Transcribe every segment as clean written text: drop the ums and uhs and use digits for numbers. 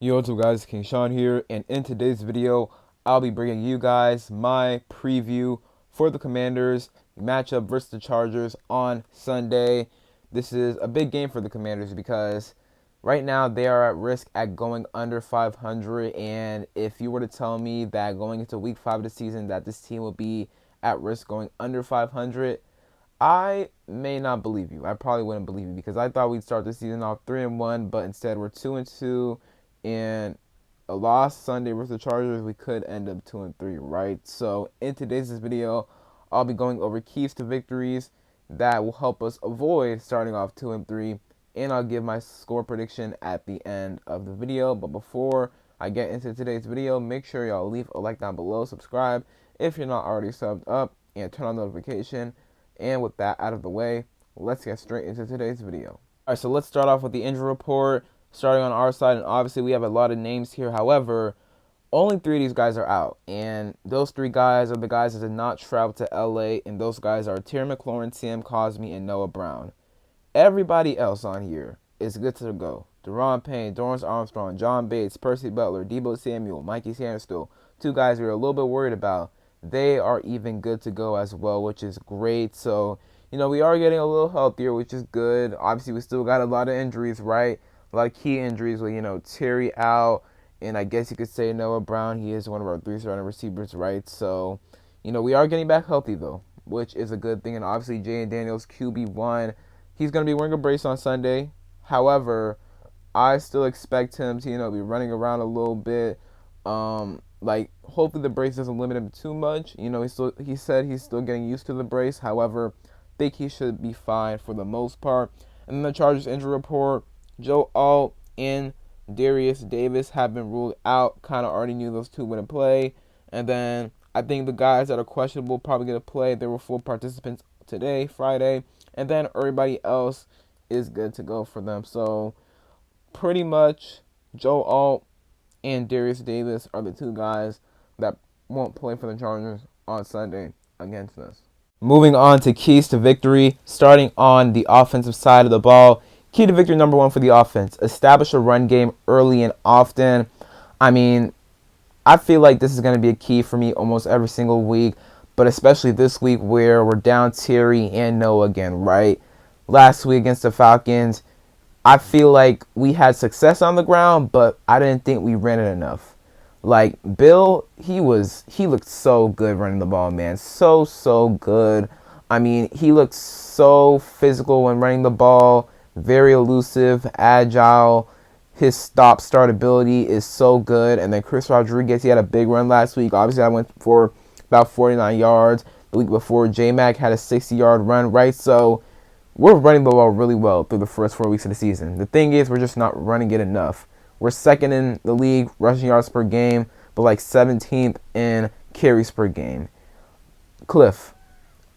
Yo, what's up guys, King Sean here, and in today's video, I'll be bringing you guys my preview for the Commanders matchup versus the Chargers on Sunday. This is a big game for the Commanders because right now they are at risk at going under 500, and if you were to tell me that going into week 5 of the season that this team will be at risk going under 500, I may not believe you. I probably wouldn't believe you because I thought we'd start the season off 3-1, but instead we're 2-2, and a loss Sunday versus the Chargers, we could end up 2-3, right? So in today's video, I'll be going over keys to victories that will help us avoid starting off 2-3, and I'll give my score prediction at the end of the video. But before I get into today's video, make sure y'all leave a like down below, subscribe if you're not already subbed up, and turn on notification. And with that out of the way, let's get straight into today's video. All right, so let's start off with the injury report. Starting on our side, and obviously we have a lot of names here. However, only 3 of these guys are out, and those 3 guys are the guys that did not travel to LA, and those guys are Terry McLaurin, Sam Cosmi, and Noah Brown. Everybody else on here is good to go. Deron Payne, Dorrance Armstrong, John Bates, Percy Butler, Deebo Samuel, Mikey Sanders, 2 guys we are a little bit worried about. They are even good to go as well, which is great. So, we are getting a little healthier, which is good. Obviously, we still got a lot of injuries, right? A lot of key injuries with, Terry out, and I guess you could say Noah Brown. He is one of our 3 starting receivers, right? So, we are getting back healthy, though, which is a good thing. And obviously, Jayden Daniels, QB1, he's going to be wearing a brace on Sunday. However, I still expect him to, be running around a little bit. Hopefully the brace doesn't limit him too much. He said he's still getting used to the brace. However, I think he should be fine for the most part. And then the Chargers injury report. Joe Alt and Darius Davis have been ruled out. Kind of already knew those 2 wouldn't play. And then I think the guys that are questionable probably going to play. There were 4 participants today, Friday. And then everybody else is good to go for them. So pretty much Joe Alt and Darius Davis are the 2 guys that won't play for the Chargers on Sunday against us. Moving on to keys to victory, starting on the offensive side of the ball. Key to victory number 1 for the offense: establish a run game early and often. I feel like this is going to be a key for me almost every single week, but especially this week where we're down Terry and Noah again, right? Last week against the Falcons, I feel like we had success on the ground, but I didn't think we ran it enough. Like Bill, he looked so good running the ball, man. So good. He looked so physical when running the ball. Very elusive, agile. His start ability is so good. And then Chris Rodriguez, he had a big run last week. Obviously, I went for about 49 yards. The week before, J-Mac had a 60-yard run, right? So we're running the ball really well through the first 4 weeks of the season. The thing is, we're just not running it enough. We're 2nd in the league rushing yards per game, but 17th in carries per game. Cliff,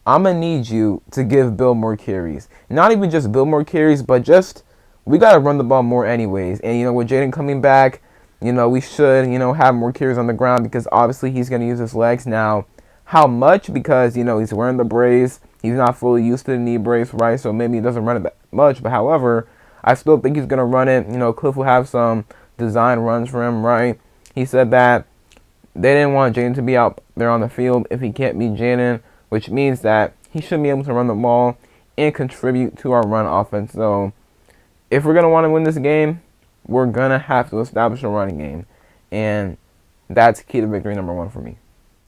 I'm going to need you to give Bill more carries. Not even just Bill more carries, but just we got to run the ball more anyways. And, with Jayden coming back, we should, have more carries on the ground because obviously he's going to use his legs now. How much? Because, he's wearing the brace. He's not fully used to the knee brace, right? So maybe he doesn't run it that much. But however, I still think he's going to run it. Cliff will have some design runs for him, right? He said that they didn't want Jayden to be out there on the field if he can't beat Jayden, which means that he should be able to run the ball and contribute to our run offense. So if we're going to want to win this game, we're going to have to establish a running game. And that's key to victory number 1 for me.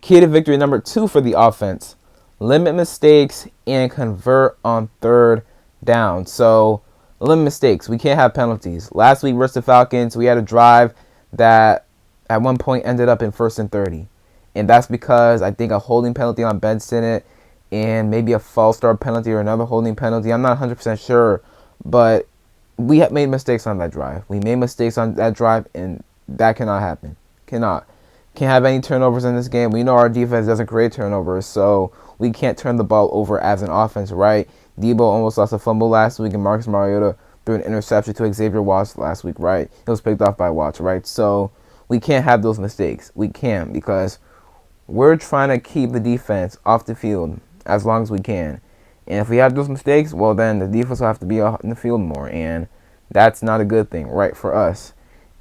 Key to victory number 2 for the offense: limit mistakes and convert on 3rd down. So limit mistakes. We can't have penalties. Last week versus the Falcons, we had a drive that at one point ended up in 1st and 30. And that's because I think a holding penalty on Ben Sinnott and maybe a false start penalty or another holding penalty. I'm not 100% sure, but we have made mistakes on that drive. We made mistakes on that drive, and that cannot happen. Can't have any turnovers in this game. We know our defense doesn't create turnovers, so we can't turn the ball over as an offense, right? Deebo almost lost a fumble last week, and Marcus Mariota threw an interception to Xavier Watts last week, right? It was picked off by Watts, right? So we can't have those mistakes. We can't, because we're trying to keep the defense off the field as long as we can. And if we have those mistakes, well, then the defense will have to be out in the field more. And that's not a good thing, right, for us.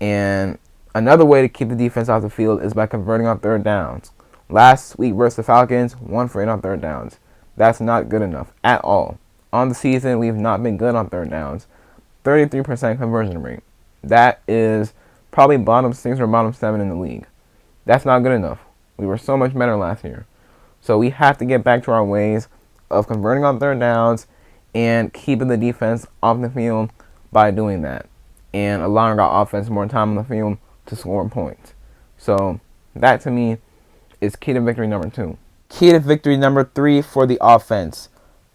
And Another way to keep the defense off the field is by converting on third downs. Last week versus the Falcons, 1 for 8 on third downs. That's not good enough at all. On the season, we've not been good on third downs. 33% conversion rate. That is probably bottom 6 or bottom 7 in the league. That's not good enough. We were so much better last year. So we have to get back to our ways of converting on third downs and keeping the defense off the field by doing that and allowing our offense more time on the field to score points. So that to me is key to victory number 2. Key to victory number 3 for the offense.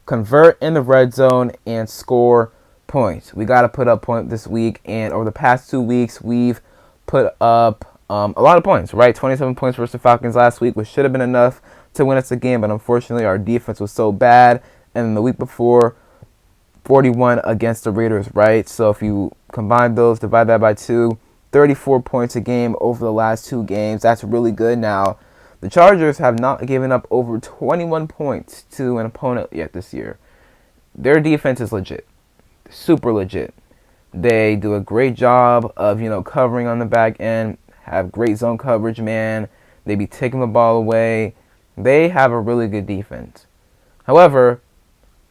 Convert in the red zone and score points. We got to put up points this week, and over the past 2 weeks, we've put up a lot of points, right? 27 points versus the Falcons last week, which should have been enough to win us the game, but unfortunately our defense was so bad. And then the week before, 41 against the Raiders, right? So if you combine those, divide that by 2, 34 points a game over the last 2 games. That's really good. Now, the Chargers have not given up over 21 points to an opponent yet this year. Their defense is legit, super legit. They do a great job of, covering on the back end, have great zone coverage, man. They be taking the ball away. They have a really good defense. However,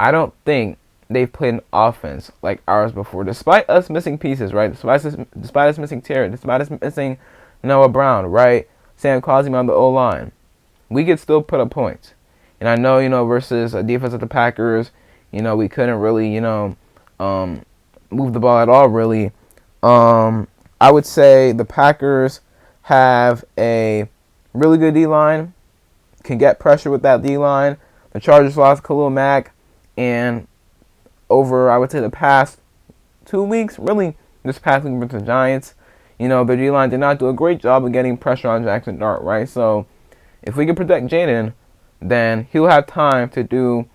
I don't think they've played an offense like ours before, despite us missing pieces, right? Despite us missing Terry, despite us missing Noah Brown, right? Sam Cosmi on the O-line. We could still put up points. And I know, versus a defense of the Packers, we couldn't really, move the ball at all, really. I would say the Packers have a really good D-line, can get pressure with that D-line. The Chargers lost Khalil Mack, and over, I would say, the past 2 weeks, really, this past week with the Giants, their D-line did not do a great job of getting pressure on Jackson Dart, right? So if we can protect Jaden, then he'll have time to do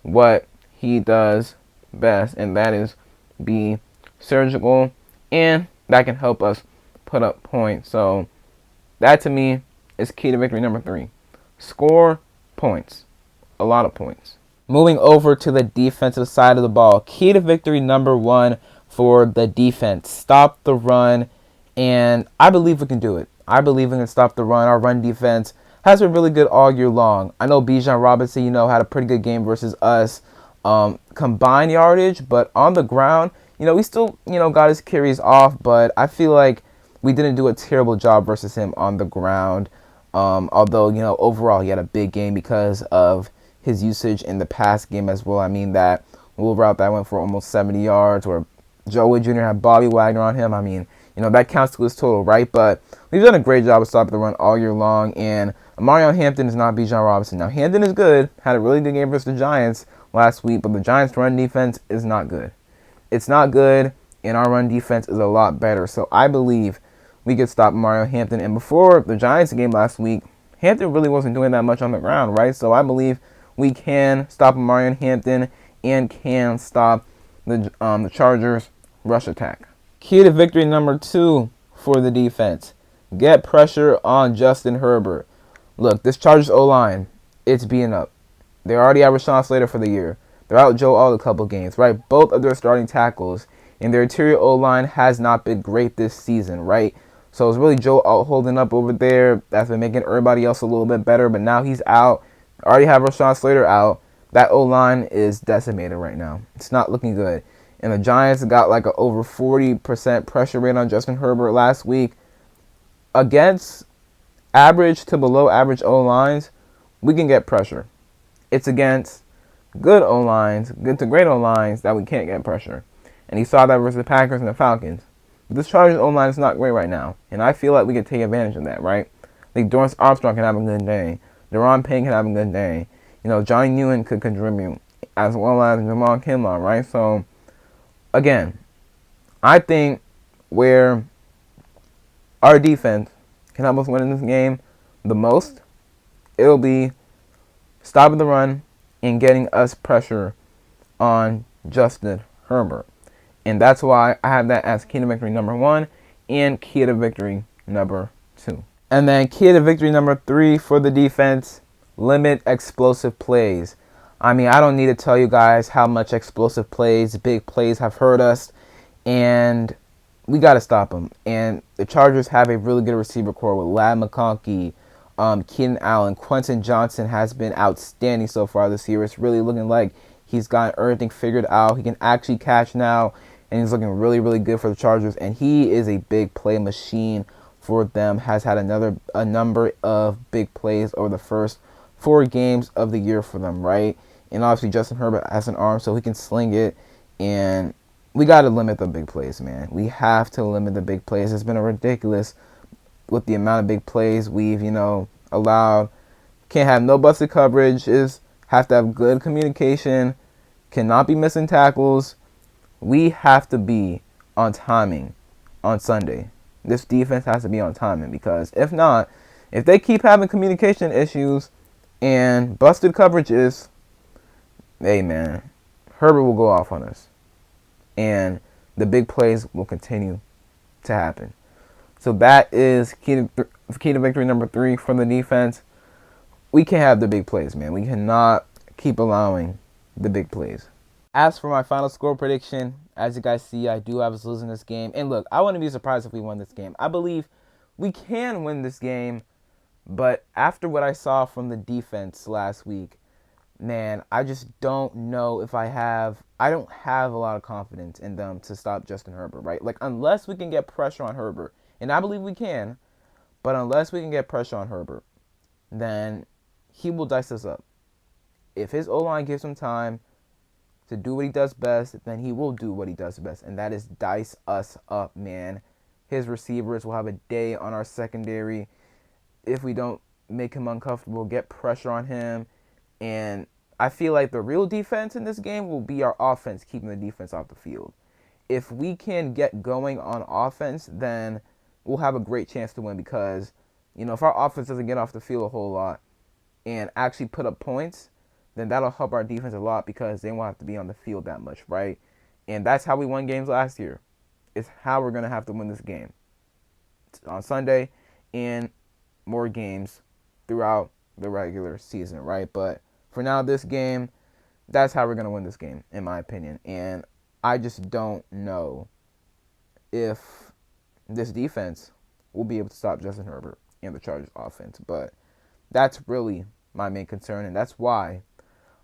what he does best, and that is be surgical, and that can help us put up points. So that, to me, is key to victory number 3. Score points. A lot of points. Moving over to the defensive side of the ball. Key to victory number 1 for the defense. Stop the run, and I believe we can do it. I believe we can stop the run. Our run defense has been really good all year long. I know Bijan Robinson, had a pretty good game versus us. Combined yardage, but on the ground, we still, got his carries off, but I feel like we didn't do a terrible job versus him on the ground. Although, overall he had a big game because of his usage in the pass game as well. I mean, that little route that went for almost 70 yards, or Joe Wood Jr. had Bobby Wagner on him. I mean, that counts to his total, right? But we've done a great job of stopping the run all year long, and Omarion Hampton is not Bijan Robinson. Now, Hampton is good, had a really good game versus the Giants last week, but the Giants' run defense is not good. It's not good, and our run defense is a lot better. So I believe we could stop Omarion Hampton. And before the Giants game last week, Hampton really wasn't doing that much on the ground, right? So I believe we can stop Omarion Hampton and can stop the Chargers' rush attack. Key to victory number 2 for the defense. Get pressure on Justin Herbert. Look, this Chargers O-line, it's beating up. They already have Rashawn Slater for the year. They're out Joe all a couple games, right? Both of their starting tackles, and their interior O-line has not been great this season, right? So it's really Joe out holding up over there. That's been making everybody else a little bit better, but now he's out. Already have Rashawn Slater out. That O-line is decimated right now. It's not looking good. And the Giants got like an over 40% pressure rate on Justin Herbert last week. Against average to below average O-lines, we can get pressure. It's against good O-lines, good to great O-lines, that we can't get pressure. And he saw that versus the Packers and the Falcons. But this Chargers O-line is not great right now. And I feel like we can take advantage of that, right? I think Dorrance Armstrong can have a good day. Deron Payne can have a good day. Johnny Newen could contribute, as well as Jamal Kinlaw, right? So, again, I think where our defense can help us win in this game the most, it'll be stopping the run and getting us pressure on Justin Herbert. And that's why I have that as key to victory number 1 and key to victory number 2. And then key to victory number 3 for the defense, limit explosive plays. I mean, I don't need to tell you guys how much explosive plays, big plays have hurt us. And we got to stop him. And the Chargers have a really good receiver core with Ladd McConkey, Keenan Allen. Quentin Johnson has been outstanding so far this year. It's really looking like he's got everything figured out. He can actually catch now, and he's looking really, really good for the Chargers. And he is a big play machine for them. Has had a number of big plays over the first 4 games of the year for them, right? And obviously Justin Herbert has an arm, so he can sling it. And we got to limit the big plays, man. We have to limit the big plays. It's been a ridiculous with the amount of big plays we've, allowed. Can't have no busted coverage. Have to have good communication. Cannot be missing tackles. We have to be on timing on Sunday. This defense has to be on timing, because if not, if they keep having communication issues and busted coverages, hey man, Herbert will go off on us. And the big plays will continue to happen. So that is key to victory number 3 from the defense. We can't have the big plays, man. We cannot keep allowing the big plays. As for my final score prediction, as you guys see, I do have us losing this game. And look, I wouldn't be surprised if we won this game. I believe we can win this game, but after what I saw from the defense last week, man, I just don't know if I don't have a lot of confidence in them to stop Justin Herbert, right? Like, unless we can get pressure on Herbert, and I believe we can, but unless we can get pressure on Herbert, then he will dice us up. If his O-line gives him time to do what he does best, then he will do what he does best, and that is dice us up, man. His receivers will have a day on our secondary if we don't make him uncomfortable, get pressure on him. And I feel like the real defense in this game will be our offense, keeping the defense off the field. If we can get going on offense, then we'll have a great chance to win, because, if our offense doesn't get off the field a whole lot and actually put up points, then that'll help our defense a lot, because they won't have to be on the field that much, right? And that's how we won games last year. It's how we're going to have to win this game on Sunday and more games throughout the regular season, right? But for now, this game, that's how we're going to win this game, in my opinion. And I just don't know if this defense will be able to stop Justin Herbert and the Chargers offense. But that's really my main concern, and that's why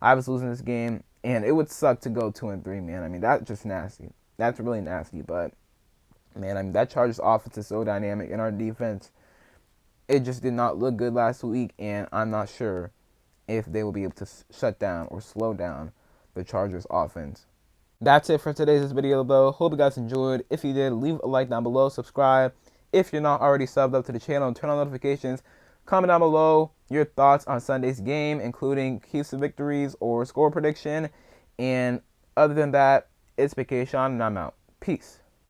I was losing this game. And it would suck to go 2-3, man. I mean, that's just nasty. That's really nasty. But, man, that Chargers offense is so dynamic, and our defense, it just did not look good last week, and I'm not sure if they will be able to shut down or slow down the Chargers offense. That's it for today's video, though. Hope you guys enjoyed. If you did, leave a like down below. Subscribe if you're not already subbed up to the channel, and turn on notifications. Comment down below your thoughts on Sunday's game, including keys to victories or score prediction. And other than that, it's Vacation, and I'm out. Peace.